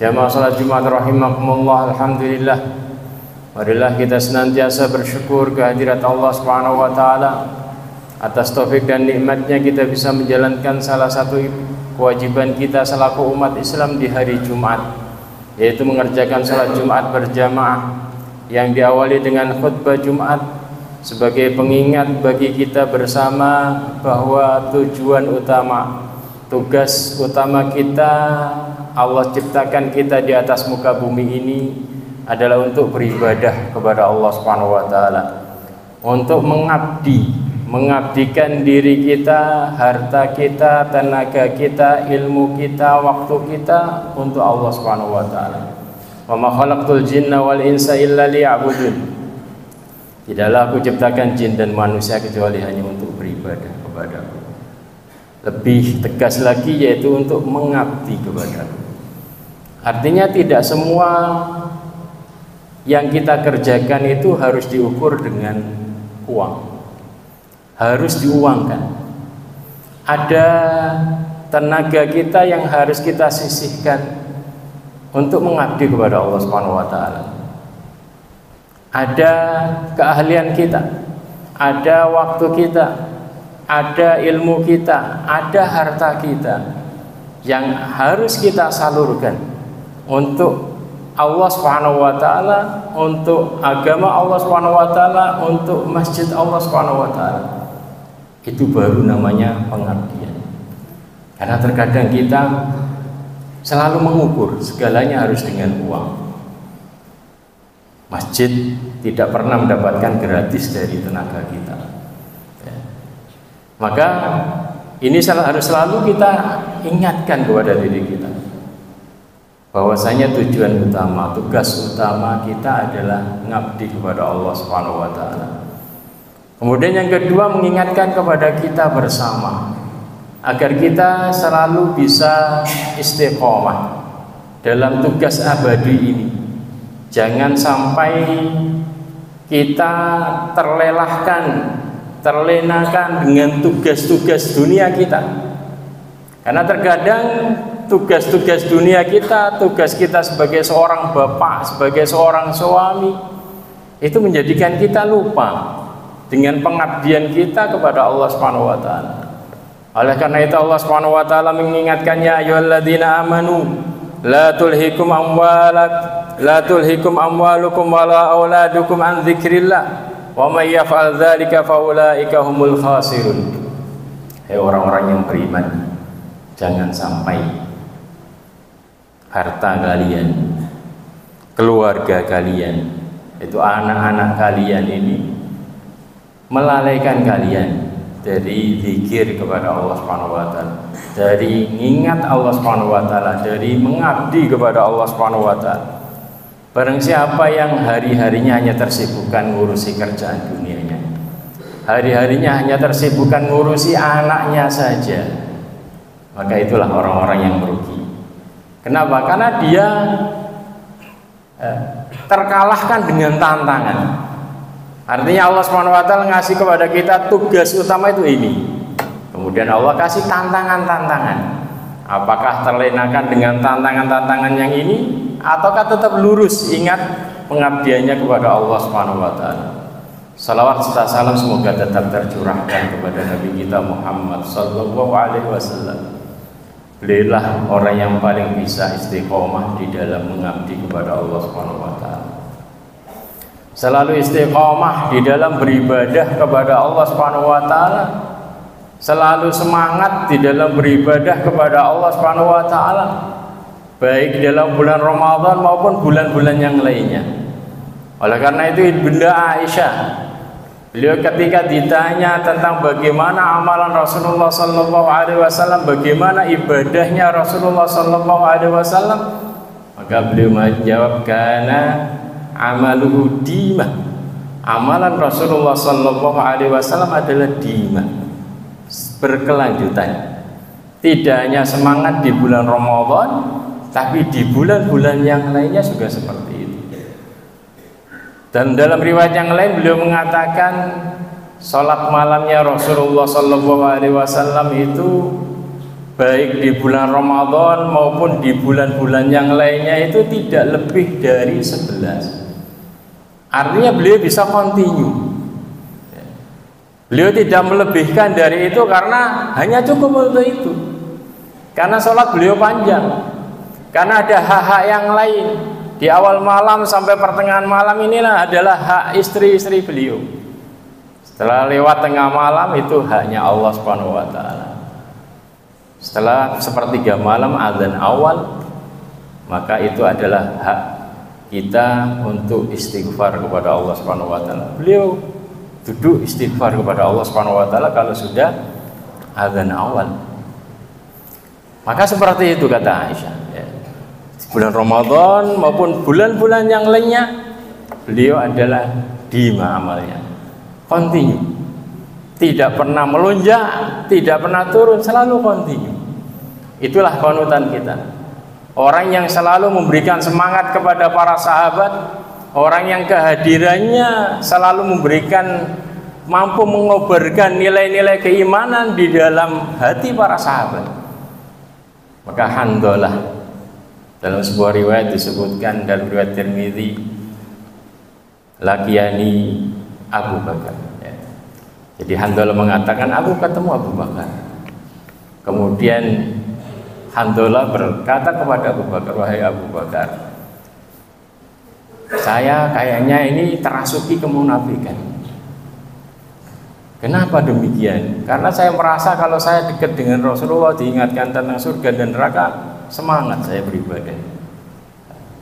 Jamaah salat Jumat rahimakumullah, alhamdulillah. Marilah kita senantiasa bersyukur kehadirat Allah Subhanahu wa taala atas taufik dan nikmatnya kita bisa menjalankan salah satu kewajiban kita selaku umat Islam di hari Jumat, yaitu mengerjakan salat Jumat berjamaah yang diawali dengan khutbah Jumat sebagai pengingat bagi kita bersama bahwa tujuan utama, tugas utama kita, Allah ciptakan kita di atas muka bumi ini adalah untuk beribadah kepada Allah Subhanahu wa taala, untuk mengabdikan diri kita, harta kita, tenaga kita, ilmu kita, waktu kita untuk Allah Subhanahu wa taala. Wa ma khalaqtul jinna wal insa illa liya'budun. Tidaklah aku ciptakan jin dan manusia kecuali hanya untuk beribadah kepadaku. Lebih tegas lagi yaitu untuk mengabdi kepadaku. Artinya tidak semua yang kita kerjakan itu harus diukur dengan uang, harus diuangkan. Ada tenaga kita yang harus kita sisihkan untuk mengabdi kepada Allah Subhanahu wa taala. Ada keahlian kita, ada waktu kita, ada ilmu kita, ada harta kita yang harus kita salurkan untuk Allah Subhanahu wa taala, untuk agama Allah Subhanahu wa taala, untuk masjid Allah Subhanahu wa taala. Itu baru namanya pengabdian. Karena terkadang kita selalu mengukur segalanya harus dengan uang. Masjid tidak pernah mendapatkan gratis dari tenaga kita. Maka ini harus selalu kita ingatkan kepada diri kita bahwasanya tujuan utama, tugas utama kita adalah mengabdi kepada Allah Subhanahu wa taala. Kemudian yang kedua, mengingatkan kepada kita bersama agar kita selalu bisa istiqomah dalam tugas abadi ini. Jangan sampai kita terlelahkan, terlenakan dengan tugas-tugas dunia kita. Karena terkadang tugas-tugas dunia kita, tugas kita sebagai seorang bapak, sebagai seorang suami, itu menjadikan kita lupa dengan pengabdian kita kepada Allah Subhanahu wa taala. Oleh karena itu Allah Subhanahu wa taala mengingatkannya, ayyuhalladzina amanu la tulhikum amwalukum wala auladukum an dzikrillah wa may yaf'al dzalika faulaika humul khasirun. Hai orang-orang yang beriman, jangan sampai harta kalian, keluarga kalian, itu anak-anak kalian ini melalaikan kalian dari zikir kepada Allah Subhanahu wa taala, dari ingat Allah Subhanahu wa taala, dari mengabdi kepada Allah Subhanahu wa taala. Barang siapa yang hari-harinya hanya tersibukkan ngurusi kerjaan dunianya, hari-harinya hanya tersibukkan ngurusi anaknya saja, maka itulah orang-orang yang merugi. Kenapa? Karena dia terkalahkan dengan tantangan. Artinya Allah Subhanahu wa taala ngasih kepada kita tugas utama itu ini. Kemudian Allah kasih tantangan-tantangan. Apakah terlenakan dengan tantangan-tantangan yang ini ataukah tetap lurus ingat pengabdiannya kepada Allah Subhanahu wa taala. Salawat serta salam semoga tetap tercurahkan kepada Nabi kita Muhammad sallallahu alaihi wasallam. Belilah orang yang paling bisa istiqomah di dalam mengabdi kepada Allah Subhanahu wa taala. Selalu istiqomah di dalam beribadah kepada Allah Subhanahu wa taala. Selalu semangat di dalam beribadah kepada Allah Subhanahu wa taala, baik dalam bulan Ramadan maupun bulan-bulan yang lainnya. Oleh karena itu Bunda Aisyah, beliau ketika ditanya tentang bagaimana amalan Rasulullah sallallahu alaihi wasallam, bagaimana ibadahnya Rasulullah sallallahu alaihi wasallam, maka beliau menjawab, karena amaluhu dimah. Amalan Rasulullah sallallahu alaihi wasallam adalah dimah, berkelanjutan. Tidak hanya semangat di bulan Ramadan, tapi di bulan-bulan yang lainnya juga seperti itu. Dan dalam riwayat yang lain beliau mengatakan salat malamnya Rasulullah sallallahu alaihi wasallam itu baik di bulan Ramadan maupun di bulan-bulan yang lainnya itu tidak lebih dari 11. Artinya beliau bisa continue. Beliau tidak melebihkan dari itu karena hanya cukup untuk itu. Karena sholat beliau panjang. Karena ada hak-hak yang lain. Di awal malam sampai pertengahan malam inilah adalah hak istri-istri beliau. Setelah lewat tengah malam itu haknya Allah Subhanahu wa taala. Setelah sepertiga malam azan awal, maka itu adalah hak kita untuk istighfar kepada Allah Subhanahu wa taala. Beliau duduk istighfar kepada Allah Subhanahu wa taala kalau sudah azan awal. Maka seperti itu kata Aisyah, ya. Bulan Ramadan maupun bulan-bulan yang lainnya beliau adalah dima amalnya, continue, tidak pernah melonjak, tidak pernah turun, selalu continue. Itulah panutan kita, orang yang selalu memberikan semangat kepada para sahabat, orang yang kehadirannya selalu memberikan, mampu mengobarkan nilai-nilai keimanan di dalam hati para sahabat. Maka Handalah, dalam sebuah riwayat disebutkan dalam riwayat Tirmidzi, lakiani Abu Bakar, ya. Jadi Handalah mengatakan aku ketemu Abu Bakar. Kemudian Handalah berkata kepada Abu Bakar, wahai Abu Bakar, saya kayaknya ini terasuki kemunafikan. Kenapa demikian? Karena saya merasa kalau saya dekat dengan Rasulullah, diingatkan tentang surga dan neraka, semangat saya beribadah.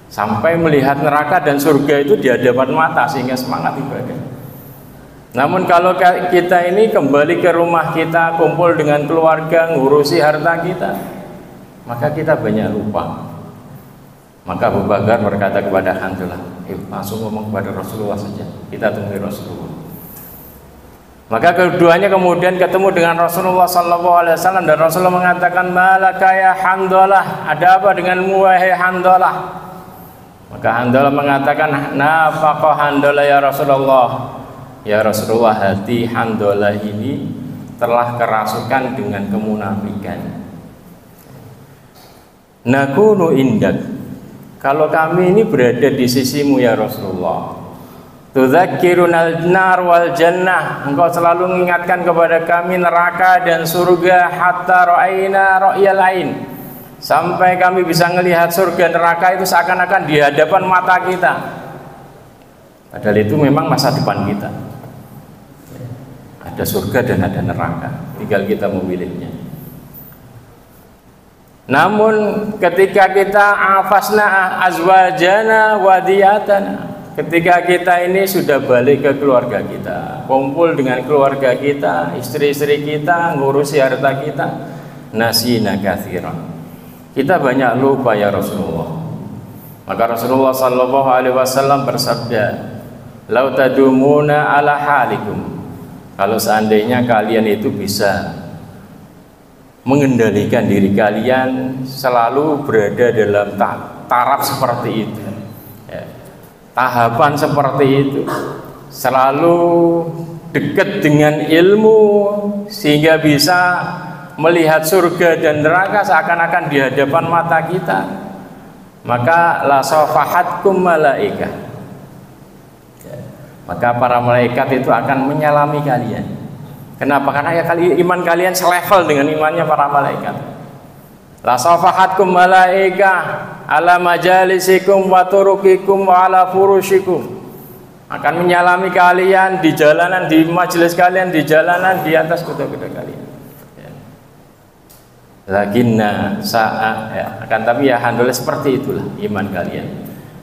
Sampai melihat neraka dan surga itu di hadapan mata sehingga semangat ibadah. Namun kalau kita ini kembali ke rumah kita, kumpul dengan keluarga, ngurusi harta kita, maka kita banyak lupa. Maka Abu Bakar berkata kepada Handalah, langsung ngomong kepada Rasulullah saja, kita temui Rasulullah. Maka keduanya kemudian ketemu dengan Rasulullah SAW dan Rasulullah mengatakan, malaka ya Handalah, ada apa denganmu wahai Handalah? Maka Handalah mengatakan, nafaqa Handalah ya Rasulullah. Ya Rasulullah, hati Handalah ini telah kerasukan dengan kemunafikan. Nakunu indak, kalau kami ini berada di sisimu ya Rasulullah, tudzakirunal nar wal jannah, engkau selalu mengingatkan kepada kami neraka dan surga, hatta ra'aina ra'yal ain, sampai kami bisa melihat surga neraka itu seakan-akan di hadapan mata kita. Padahal itu memang masa depan kita. Ada surga dan ada neraka, tinggal kita memilihnya. Namun ketika kita afasna azwajana wadiyatana, ketika kita ini sudah balik ke keluarga kita, kumpul dengan keluarga kita, istri-istri kita, ngurusi harta kita, nasina katsiran, kita banyak lupa ya Rasulullah. Maka Rasulullah sallallahu alaihi wasallam bersabda, lau tadumuna ala halikum, kalau seandainya kalian itu bisa mengendalikan diri kalian, selalu berada dalam taraf seperti itu, ya, tahapan seperti itu, selalu dekat dengan ilmu sehingga bisa melihat surga dan neraka seakan-akan di hadapan mata kita, maka la safahatkum malaikah, maka para malaikat itu akan menyalami kalian. Kenapa? Karena ya iman kalian selevel dengan imannya para malaikat. La safahatkum malaikah ala majalisikum wa turukikum wa ala furushikum, akan menyalami kalian di jalanan, di majelis kalian, di jalanan, di atas kuda-kuda kalian. Ya. Lakinna sa'a, ya, akan tapi ya alhamdulillah seperti itulah iman kalian.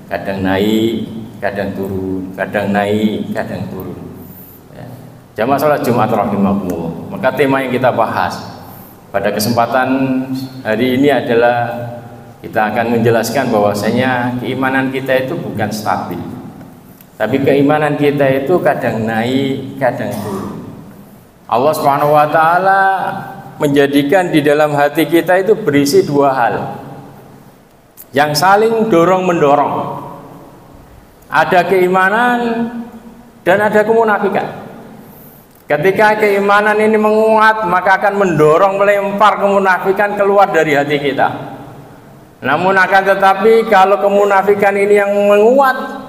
Kadang naik, kadang turun, kadang naik, kadang turun. Ya. Jamaah salat Jumat rahimakumullah. Maka tema yang kita bahas pada kesempatan hari ini adalah kita akan menjelaskan bahwasanya keimanan kita itu bukan stabil, tapi keimanan kita itu kadang naik, kadang turun. Allah Subhanahu wa taala menjadikan di dalam hati kita itu berisi dua hal yang saling dorong-mendorong. Ada keimanan dan ada kemunafikan. Ketika keimanan ini menguat, maka akan mendorong melempar kemunafikan keluar dari hati kita. Namun akan tetapi kalau kemunafikan ini yang menguat,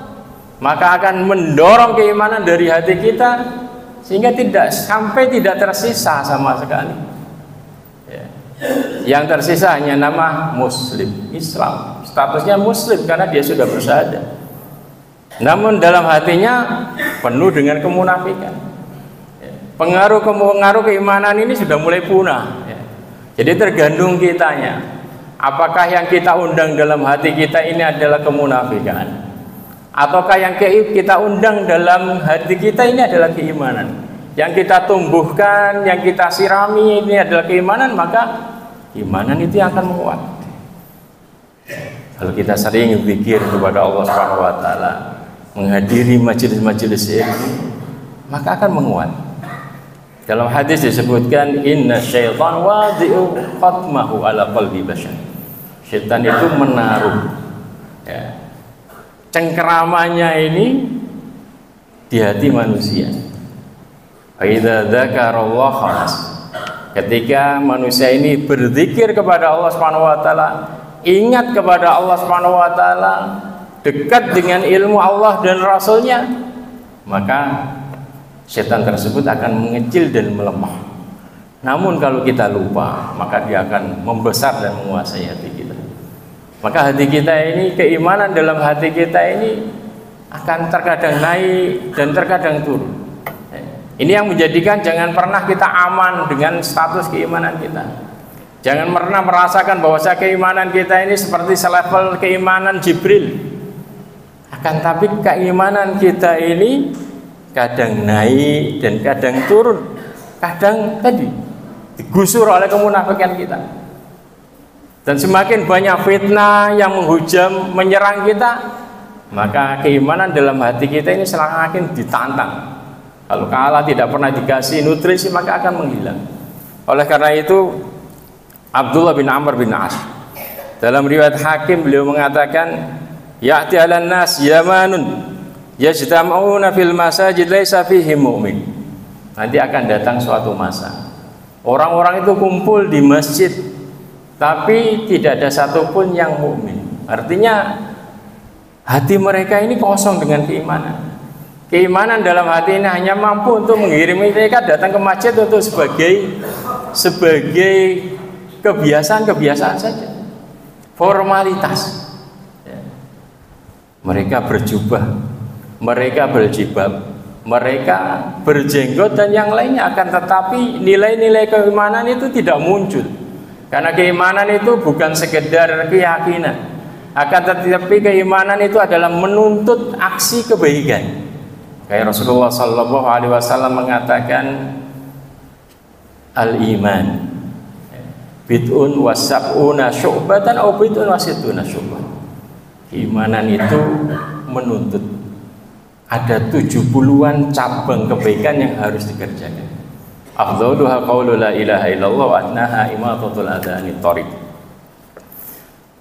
maka akan mendorong keimanan dari hati kita sehingga tidak tersisa sama sekali. Yang tersisa hanya nama Muslim, Islam, statusnya Muslim karena dia sudah bersyahadat. Namun dalam hatinya penuh dengan kemunafikan. Pengaruh keimanan ini sudah mulai punah. Jadi tergantung kitanya. Apakah yang kita undang dalam hati kita ini adalah kemunafikan, ataukah yang kita undang dalam hati kita ini adalah keimanan? Yang kita tumbuhkan, yang kita sirami ini adalah keimanan, maka keimanan itu yang akan menguat. Kalau kita sering berpikir kepada Allah Subhanahu wa taala, menghadiri majelis-majelis ilmu, maka akan menguat. Dalam hadis disebutkan inna syaitan wadi'u khatmahu ala qalbi bashar. Syaitan itu menaruh cengkeramannya ini di hati manusia. Fa idza dzakarallah khalas. Ketika manusia ini berzikir kepada Allah Subhanahu wa taala, ingat kepada Allah Subhanahu wa taala, dekat dengan ilmu Allah dan Rasulnya, maka setan tersebut akan mengecil dan melemah. Namun kalau kita lupa, maka dia akan membesar dan menguasai hati kita. Maka hati kita ini, keimanan dalam hati kita ini akan terkadang naik dan terkadang turun. Ini yang menjadikan jangan pernah kita aman dengan status keimanan kita. Jangan pernah merasakan bahwa keimanan kita ini seperti selevel keimanan Jibril. Akan tapi keimanan kita ini kadang naik dan kadang turun, kadang tadi digusur oleh kemunafikan kita. Dan semakin banyak fitnah yang menghujam, menyerang kita, maka keimanan dalam hati kita ini semakin ditantang. Kalau kalah tidak pernah dikasih nutrisi, maka akan menghilang. Oleh karena itu Abdullah bin Amr bin As dalam riwayat Hakim beliau mengatakan, ya'ti 'alan nas yamanun yajtama'una fil masajid laisa fihi mu'min. Nanti akan datang suatu masa orang-orang itu kumpul di masjid tapi tidak ada satupun yang mukmin. Artinya hati mereka ini kosong dengan keimanan. Keimanan dalam hati ini hanya mampu untuk mengiringi mereka datang ke masjid untuk sebagai kebiasaan saja, formalitas. Mereka berjubah, mereka berjilbab, mereka berjenggot dan yang lainnya, akan tetapi nilai-nilai keimanan itu tidak muncul. Karena keimanan itu bukan sekedar keyakinan, akan tetapi keimanan itu adalah menuntut aksi kebaikan. Kayak Rasulullah Sallallahu Alaihi Wasallam mengatakan, al-iman bid'un wasab'una syu'batan au bid'un wasittuna syu'bah. Keimanan itu menuntut ada 70-an cabang kebaikan yang harus dikerjakan. Afdhaluha qaulu la ilaha illallah wa adnaha imatatul adhani thariq.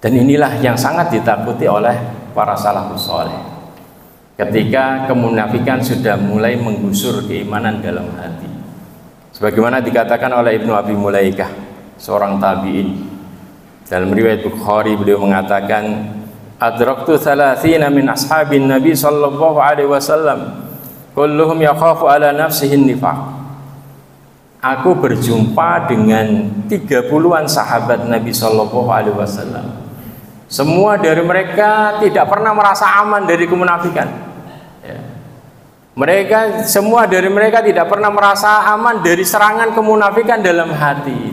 Dan inilah yang sangat ditakuti oleh para salafus saleh. Ketika kemunafikan sudah mulai menggusur keimanan dalam hati. Sebagaimana dikatakan oleh Ibnu Abi Mulaikah, seorang tabi'in. Dalam riwayat Bukhari beliau mengatakan, adraktu 30 min ashabin Nabi sallallahu alaihi wasallam kulluhum yakhafu ala nafsihi nifaq. Aku berjumpa dengan 30-an sahabat Nabi sallallahu alaihi wasallam. Semua dari mereka tidak pernah merasa aman dari kemunafikan. Semua dari mereka tidak pernah merasa aman dari serangan kemunafikan dalam hati.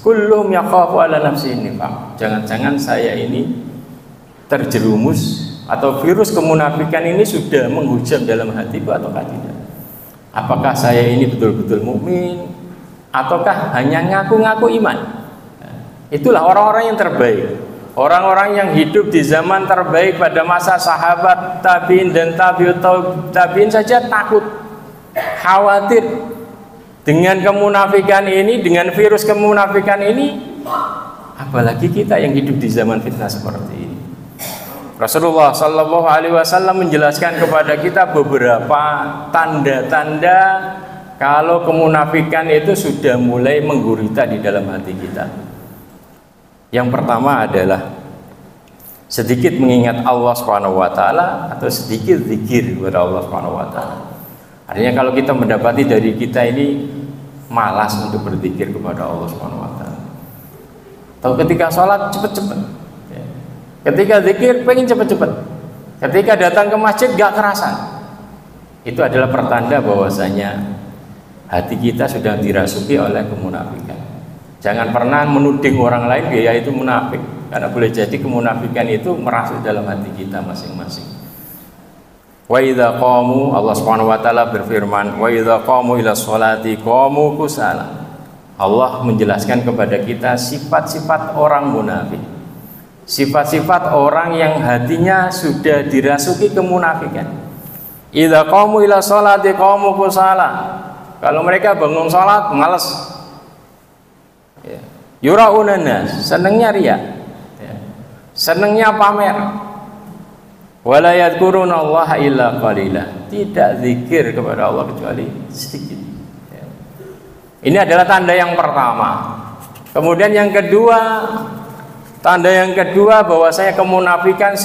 Kulluhum yakhafu ala nafsihi nifaq. Jangan-jangan saya ini terjerumus atau virus kemunafikan ini sudah menghujam dalam hatiku ataukah tidak? Apakah saya ini betul-betul mukmin ataukah hanya ngaku-ngaku iman? Itulah orang-orang yang terbaik. Orang-orang yang hidup di zaman terbaik pada masa sahabat, tabi'in dan tabi'in saja takut, khawatir dengan kemunafikan ini, dengan virus kemunafikan ini, apalagi kita yang hidup di zaman fitnah seperti ini. Rasulullah Shallallahu Alaihi Wasallam menjelaskan kepada kita beberapa tanda-tanda kalau kemunafikan itu sudah mulai menggurita di dalam hati kita. Yang pertama adalah sedikit mengingat Allah Subhanahu wa taala atau sedikit zikir kepada Allah Subhanahu wa taala. Artinya kalau kita mendapati dari kita ini malas untuk berzikir kepada Allah Subhanahu wa taala. Atau ketika sholat cepet-cepet. Ketika zikir pengen cepet-cepet. Ketika datang ke masjid gak kerasan. Itu adalah pertanda bahwasanya hati kita sudah dirasuki oleh kemunafikan. Jangan pernah menuding orang lain dia itu munafik, karena boleh jadi kemunafikan itu merasuk dalam hati kita masing-masing. Wa idza qamu, Allah Subhanahu wa taala berfirman, wa idza qamu ila sholati qamu kusala. Allah menjelaskan kepada kita sifat-sifat orang munafik. Sifat-sifat orang yang hatinya sudah dirasuki kemunafikan. Idza qamu ila sholati qamu kusala. Kalau mereka bangun sholat malas. Yura'unan nas, senengnya riya, senengnya pamer. Wala yadhkurunallaha illa qalila, tidak zikir kepada Allah kecuali sedikit. Ini adalah tanda yang pertama. Kemudian yang kedua, tanda yang kedua bahwasanya kemunafikan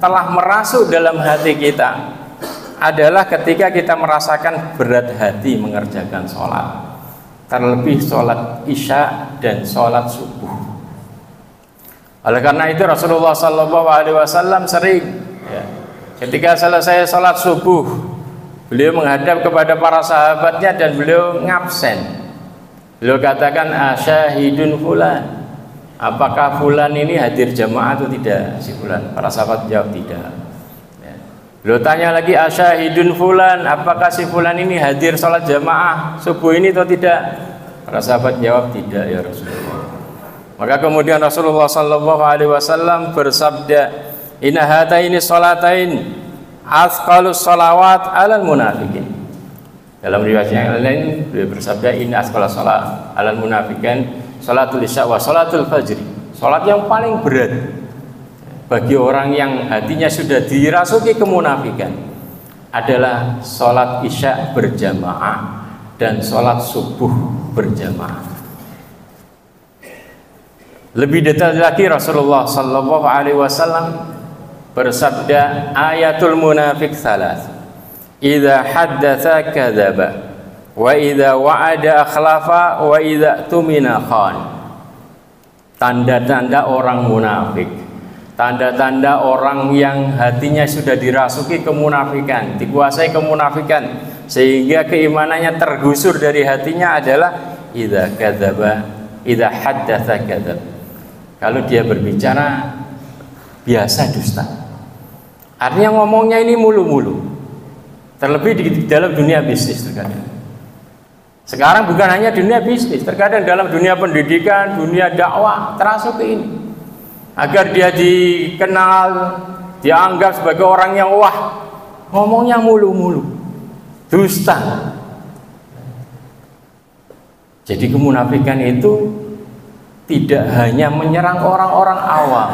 telah merasuk dalam hati kita adalah ketika kita merasakan berat hati mengerjakan sholat, terlebih sholat isya dan sholat subuh. Oleh karena itu Rasulullah Shallallahu Alaihi Wasallam sering ketika selesai sholat subuh beliau menghadap kepada para sahabatnya dan beliau ngabsen. Beliau katakan, asyahidun fulan, apakah fulan ini hadir jamaah atau tidak? Si fulan, para sahabat jawab tidak. Beliau tanya lagi, asyahidun fulan, apakah si fulan ini hadir sholat jamaah subuh ini atau tidak? Para sahabat jawab tidak ya Rasulullah. Maka kemudian Rasulullah Shallallahu Alaihi Wasallam bersabda, inna hataini sholatain asqalus sholawat alal munafikin. Dalam riwayat yang lain beliau bersabda, inna asqalus sholat alal munafikin sholatul isya wa sholatul fajri. Sholat yang paling berat bagi orang yang hatinya sudah dirasuki kemunafikan adalah sholat isya berjamaah dan sholat subuh berjamaah. Lebih detail lagi Rasulullah Shallallahu Alaihi Wasallam bersabda, ayatul munafik salas, idza haddatsa kadzaba, wa idza wa'ada akhlafa, wa idza tumina khan. Tanda-tanda orang munafik, tanda-tanda orang yang hatinya sudah dirasuki kemunafikan, dikuasai kemunafikan, sehingga keimanannya tergusur dari hatinya adalah idza kadzaba, idza haddatsa kadzab. Kalau dia berbicara biasa dusta. Artinya ngomongnya ini mulu-mulu. Terlebih di dalam dunia bisnis terkadang. Sekarang bukan hanya dunia bisnis, terkadang dalam dunia pendidikan, dunia dakwah terasuki ini. Agar dia dikenal, dianggap sebagai orang yang wah, ngomongnya mulu-mulu, dusta. Jadi kemunafikan itu tidak hanya menyerang orang-orang awam,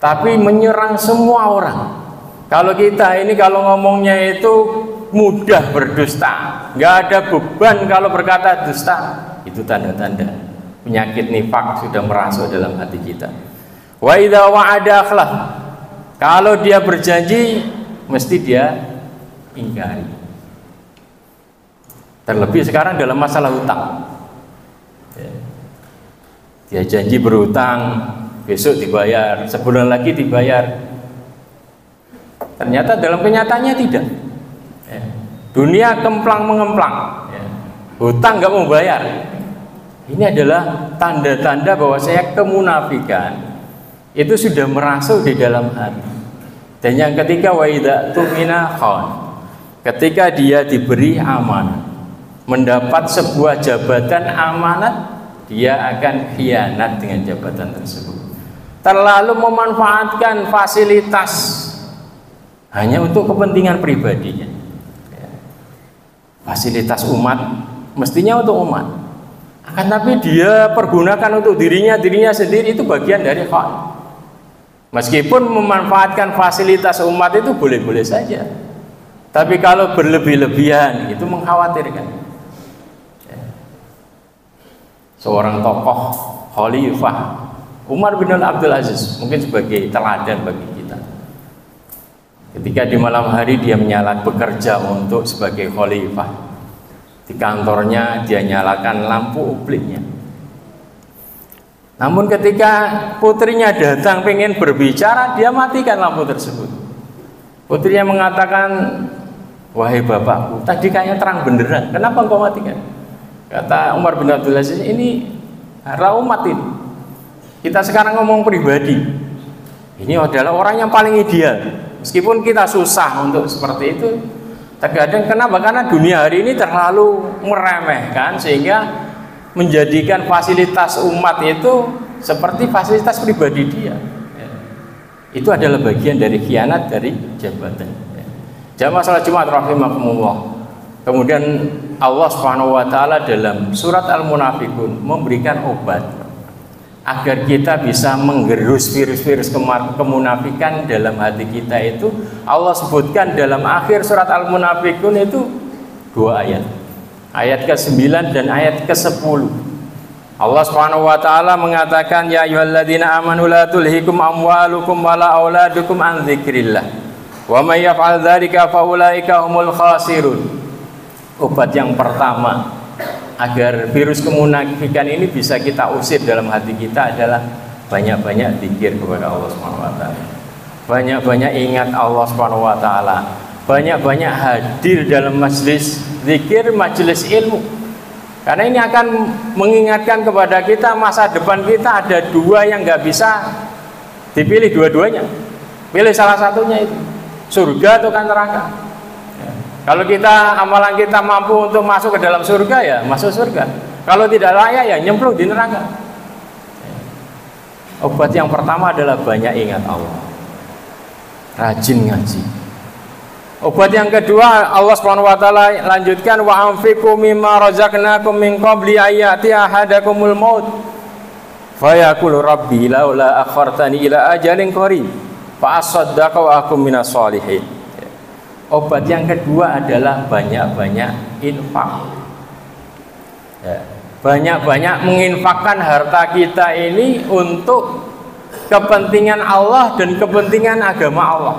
tapi menyerang semua orang. Kalau kita ini kalau ngomongnya itu mudah berdusta, nggak ada beban kalau berkata dusta, itu tanda-tanda penyakit nifak sudah merasuk dalam hati kita. Wa idza wa'ada akhlaf, kalau dia berjanji mesti dia ingkari. Terlebih sekarang dalam masalah hutang, dia janji berhutang, besok dibayar, sebulan lagi dibayar, ternyata dalam kenyataannya tidak. Dunia kemplang mengemplang, hutang nggak mau bayar. Ini adalah tanda-tanda bahwa saya kemunafikan itu sudah merasuk di dalam hati. Dan yang ketiga, wa idza tumina khan, ketika dia diberi amanat, mendapat sebuah jabatan amanat, dia akan khianat dengan jabatan tersebut, terlalu memanfaatkan fasilitas hanya untuk kepentingan pribadinya. Fasilitas umat mestinya untuk umat, akan tapi dia pergunakan untuk dirinya sendiri, itu bagian dari khan. Meskipun memanfaatkan fasilitas umat itu boleh-boleh saja, tapi kalau berlebih-lebihan itu mengkhawatirkan. Seorang tokoh khalifah Umar bin Abdul Aziz mungkin sebagai teladan bagi kita. Ketika di malam hari dia bekerja untuk sebagai khalifah, di kantornya dia nyalakan lampu ubliknya. Namun ketika putrinya datang pengen berbicara, dia matikan lampu tersebut. Putrinya mengatakan, wahai bapakku, tadi kayaknya terang benderang, kenapa engkau matikan? Kata Umar bin Abdul Aziz, ini hara umat ini. Kita sekarang ngomong pribadi, ini adalah orang yang paling ideal. Meskipun kita susah untuk seperti itu, terkadang kenapa? Karena dunia hari ini terlalu meremehkan sehingga menjadikan fasilitas umat itu seperti fasilitas pribadi dia. Itu adalah bagian dari khianat dari jabatan. Jamaah salat Jumat rahimakumullah. Kemudian Allah Subhanahu wa taala dalam surat Al-Munafiqun memberikan obat agar kita bisa menggerus virus-virus kemunafikan dalam hati kita itu. Allah sebutkan dalam akhir surat Al-Munafiqun itu 2 ayat. Ayat ke-9 dan ayat ke-10. Allah Subhanahu wa taala mengatakan, ya ayyuhalladzina amanu la tulhikum amwalukum wala auladukum an dzikrillah. Wa may yaf'al dzalika faulaika humul khasirun. Obat yang pertama agar virus kemunafikan ini bisa kita usir dalam hati kita adalah banyak-banyak zikir kepada Allah Subhanahu wa taala. Banyak-banyak ingat Allah Subhanahu wa taala. Banyak-banyak hadir dalam majelis zikir, majelis ilmu. Karena ini akan mengingatkan kepada kita masa depan kita ada 2 yang nggak bisa dipilih dua-duanya. Pilih salah satunya itu, surga atau neraka. Kalau kita amalan kita mampu untuk masuk ke dalam surga ya masuk surga. Kalau tidak layak ya nyemplung di neraka. Obat yang pertama adalah banyak ingat Allah. Rajin ngaji. Obat yang kedua Allah Subhanahu wa taala lanjutkan, wa anfiqu mimma razaqnakum min qabli ayati ahadakumul maut fayaqulu rabbi laula akhartani ila ajalin qarib fa asaddaqa wa akum minas sholihin. Obat yang kedua adalah banyak-banyak infak. Banyak-banyak menginfakkan harta kita ini untuk kepentingan Allah dan kepentingan agama Allah.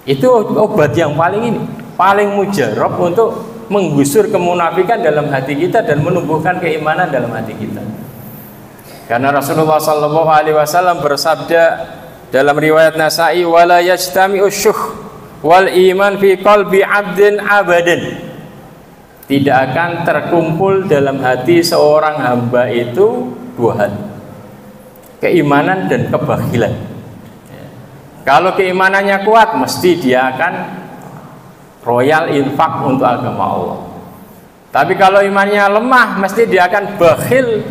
Itu obat yang paling mujarab untuk menggusur kemunafikan dalam hati kita dan menumbuhkan keimanan dalam hati kita. Karena Rasulullah SAW bersabda dalam riwayat Nasa'i, wala yajtami'u syuh wal iman fi qalbi 'abdin abadan. Tidak akan terkumpul dalam hati seorang hamba itu 2 hal, keimanan dan kebakhilan. Kalau keimanannya kuat, mesti dia akan royal infak untuk agama Allah. Tapi kalau imannya lemah, mesti dia akan bakhil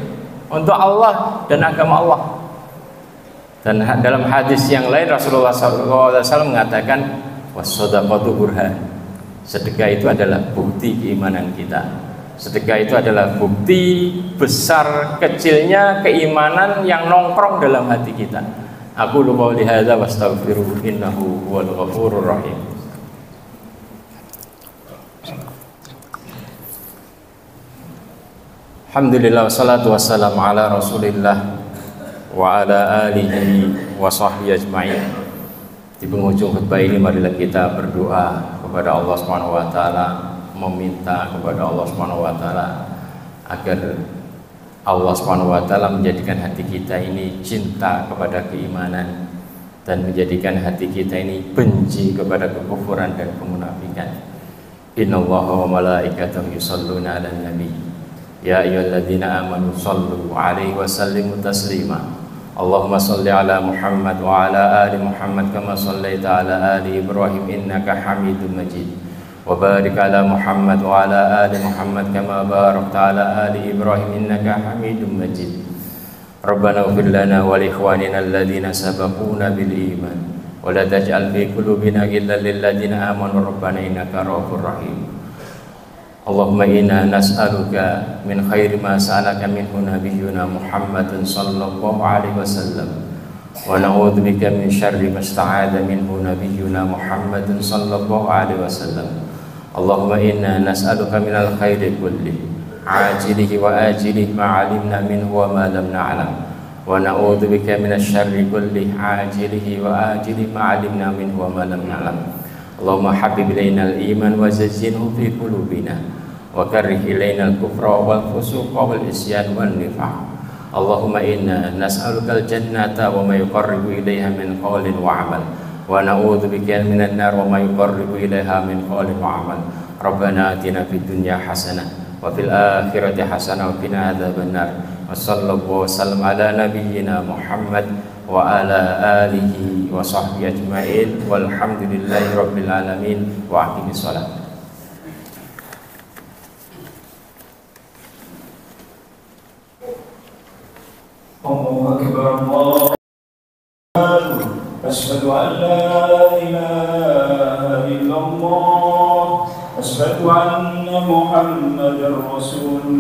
untuk Allah dan agama Allah. Dan dalam hadis yang lain Rasulullah SAW mengatakan, was-shadaqatu burhan. Sedekah itu adalah bukti keimanan kita. Sedekah itu adalah bukti besar kecilnya keimanan yang nongkrong dalam hati kita. Aku lupa lihada wastaghfiruhu innahu huwal ghafurur rahim. Alhamdulillah wassalatu wassalamu ala Rasulillah wa ala alihi wa sahbihi ajma'in. Di penghujung khutbah ini marilah kita berdoa kepada Allah Subhanahu wa taala, meminta kepada Allah Subhanahu wa taala agar Allah Subhanahu wa taala menjadikan hati kita ini cinta kepada keimanan dan menjadikan hati kita ini benci kepada kekufuran dan kemunafikan. Innallaha wa malaikatahu yusholluna 'alan nabi. Ya ayyuhalladzina amanu shallu 'alaihi wa sallimu taslima. Allahumma shalli 'ala Muhammad wa 'ala ali Muhammad kama shallaita 'ala ali Ibrahim innaka Hamidum Majid. Wa barik 'ala Muhammad wa 'ala ali Muhammad kama barakta 'ala ali Ibrahim innaka Hamidum Majid. Rabbana ighfir lana wa li ikhwanina alladhina sabaquna bil iman wa la taj'al fi qulubina ghillan lil ladzina amanu rabbana innaka ra'ufur rahim. Allahumma inna nas'aluka min khairi ma sa'alaka minhu nabiyyuna Muhammadun sallallahu alaihi wasallam ونعوذ بك من شر ما استعاذ منه نبينا محمد صلى الله عليه وسلم اللهم إنا نسألك من الخير كله عاجله وآجله ما علمنا منه وما لم نعلم ونعوذ بك من الشر كله عاجله وآجله ما علمنا منه وما لم نعلم اللهم حبب إلينا الإيمان وزينه في قلوبنا وكره إلينا الكفر والفسوق والعصيان والنفاق اللهم إنا نسألك الجنة وما يقرب إليها من قول وعمل ونعوذ بك من النار وما يقرب إليها من قول وعمل ربنا آتنا في الدنيا حسنة وفي الآخرة حسنة وقنا عذاب النار وصلى الله وسلم على نبينا محمد وعلى آله وصحبه أجمعين والحمد لله رب العالمين وأقم الصلاة. الله أكبر الله أشهد أن لا إله إلا الله أشهد أن محمدا رسول